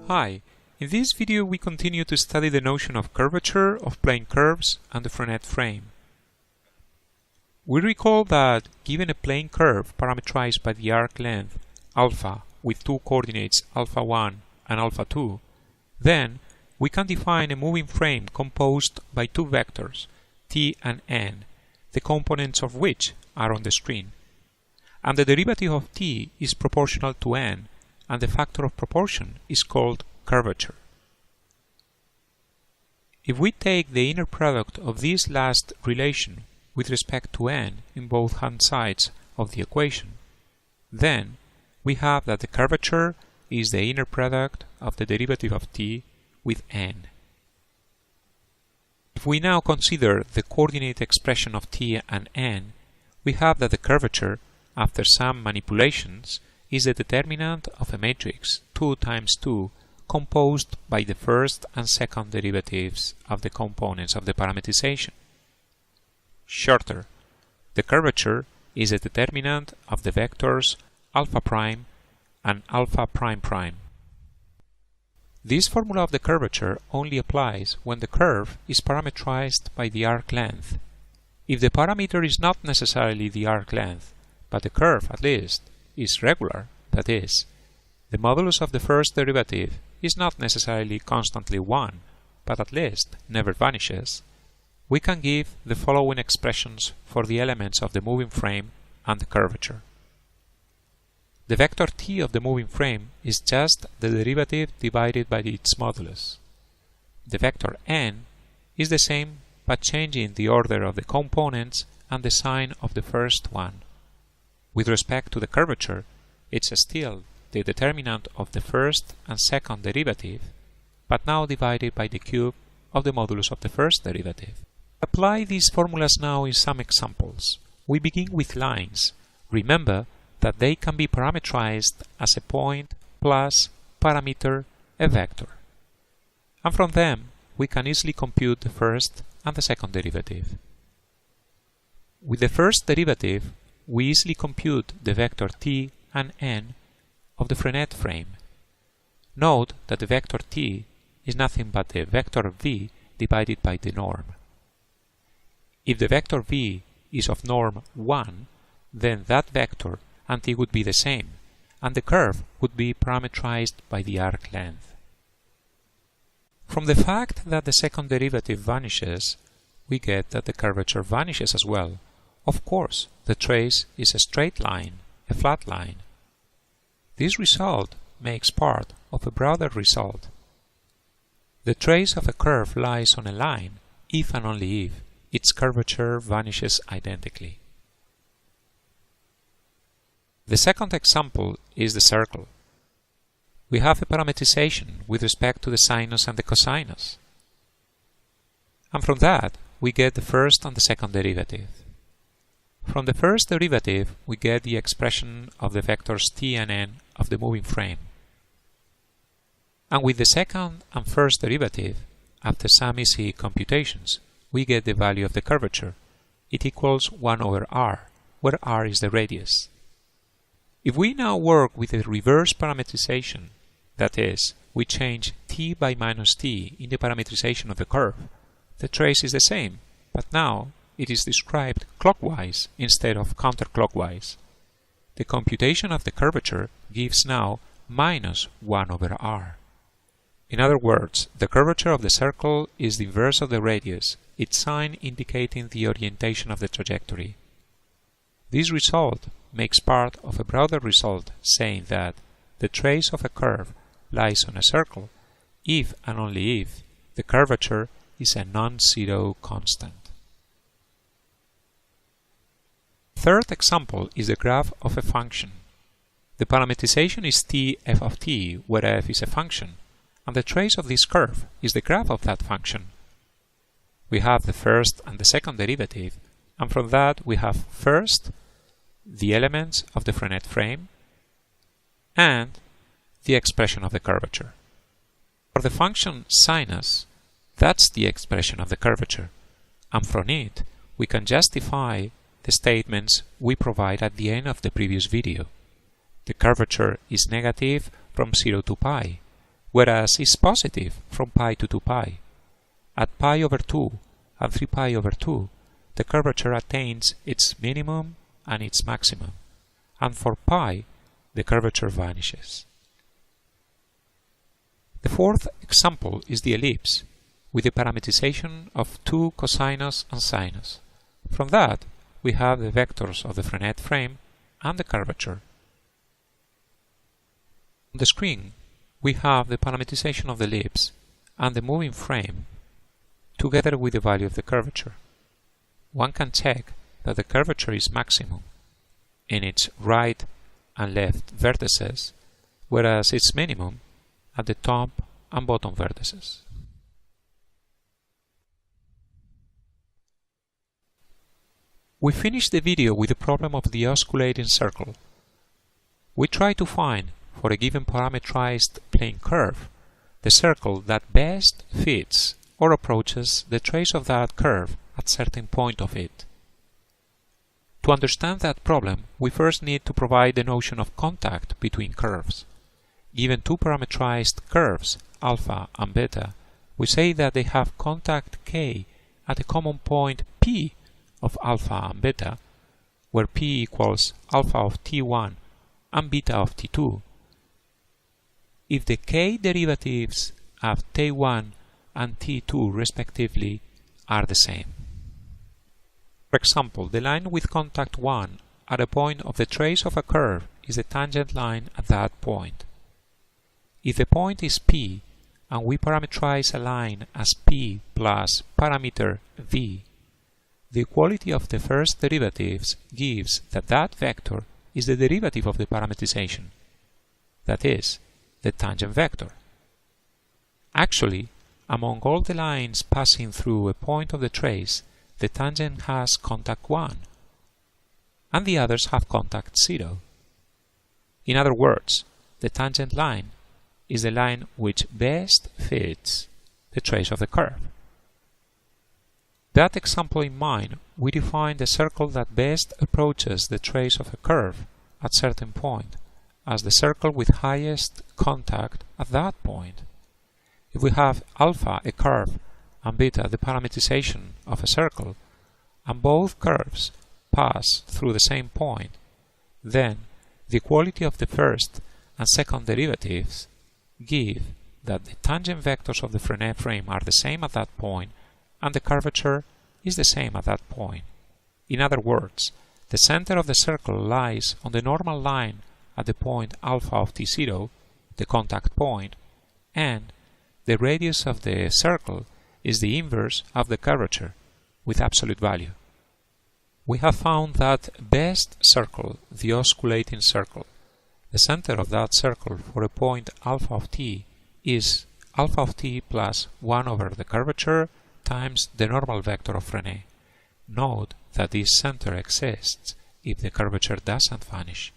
Hi, in this video we continue to study the notion of curvature of plane curves and the Frenet frame. We recall that given a plane curve parametrized by the arc length alpha with two coordinates alpha 1 and alpha 2, then we can define a moving frame composed by two vectors t and n, the components of which are on the screen. And the derivative of t is proportional to n, and the factor of proportion is called curvature. If we take the inner product of this last relation with respect to n in both hand sides of the equation, then we have that the curvature is the inner product of the derivative of t with n. If we now consider the coordinate expression of t and n, we have that the curvature, after some manipulations, is the determinant of a matrix 2 times 2 composed by the first and second derivatives of the components of the parametrization. Shorter, the curvature is a determinant of the vectors alpha prime and alpha prime prime. This formula of the curvature only applies when the curve is parametrized by the arc length. If the parameter is not necessarily the arc length, but the curve at least is regular, that is, the modulus of the first derivative is not necessarily constantly 1, but at least never vanishes, we can give the following expressions for the elements of the moving frame and the curvature. The vector t of the moving frame is just the derivative divided by its modulus. The vector n is the same but changing the order of the components and the sign of the first one. With respect to the curvature, it's still the determinant of the first and second derivative, but now divided by the cube of the modulus of the first derivative. Apply these formulas now in some examples. We begin with lines. Remember that they can be parametrized as a point plus parameter a vector. And from them, we can easily compute the first and the second derivative. With the first derivative, we easily compute the vector t and n of the Frenet frame. Note that the vector t is nothing but the vector v divided by the norm. If the vector v is of norm 1, then that vector and t would be the same, and the curve would be parametrized by the arc length. From the fact that the second derivative vanishes, we get that the curvature vanishes as well. Of course, the trace is a straight line, a flat line. This result makes part of a broader result. The trace of a curve lies on a line if and only if its curvature vanishes identically. The second example is the circle. We have a parametrization with respect to the sinus and the cosinus. And from that, we get the first and the second derivative. From the first derivative, we get the expression of the vectors t and n of the moving frame. And with the second and first derivative, after some easy computations, we get the value of the curvature. It equals 1 over r, where r is the radius. If we now work with a reverse parametrization, that is, we change t by minus t in the parametrization of the curve, the trace is the same, but now it is described clockwise instead of counterclockwise. The computation of the curvature gives now minus 1 over r. In other words, the curvature of the circle is the inverse of the radius, its sign indicating the orientation of the trajectory. This result makes part of a broader result saying that the trace of a curve lies on a circle if and only if the curvature is a non-zero constant. Third example is the graph of a function. The parametrization is t f of t, where f is a function, and the trace of this curve is the graph of that function. We have the first and the second derivative, and from that we have first the elements of the Frenet frame and the expression of the curvature. For the function sinus, that's the expression of the curvature, and from it we can justify the statements we provide at the end of the previous video. The curvature is negative from 0 to pi, whereas it's positive from pi to 2 pi. At pi over 2 and 3 pi over 2, the curvature attains its minimum and its maximum, and for pi, the curvature vanishes. The fourth example is the ellipse, with the parametrization of 2 cosinus and sinus. From that, we have the vectors of the Frenet frame and the curvature. On the screen, we have the parametrization of the ellipse and the moving frame, together with the value of the curvature. One can check that the curvature is maximum in its right and left vertices, whereas its minimum at the top and bottom vertices. We finished the video with the problem of the osculating circle. We try to find, for a given parametrized plane curve, the circle that best fits or approaches the trace of that curve at certain point of it. To understand that problem, we first need to provide the notion of contact between curves. Given two parametrized curves, alpha and beta, we say that they have contact k at a common point p of alpha and beta, where p equals alpha of t1 and beta of t2, if the k derivatives of t1 and t2 respectively are the same. For example, the line with contact 1 at a point of the trace of a curve is the tangent line at that point. If the point is p and we parametrize a line as p plus parameter v, the equality of the first derivatives gives that that vector is the derivative of the parametrization, that is, the tangent vector. Actually, among all the lines passing through a point of the trace, the tangent has contact 1, and the others have contact 0. In other words, the tangent line is the line which best fits the trace of the curve. That example in mind, we define the circle that best approaches the trace of a curve at certain point as the circle with highest contact at that point. If we have alpha a curve and beta the parametrization of a circle, and both curves pass through the same point, then the equality of the first and second derivatives give that the tangent vectors of the Frenet frame are the same at that point, and the curvature is the same at that point. In other words, the center of the circle lies on the normal line at the point alpha of t0, the contact point, and the radius of the circle is the inverse of the curvature with absolute value. We have found that best circle, the osculating circle. The center of that circle for a point alpha of t is alpha of t plus 1 over the curvature times the normal vector of Frenet. Note that this center exists if the curvature doesn't vanish.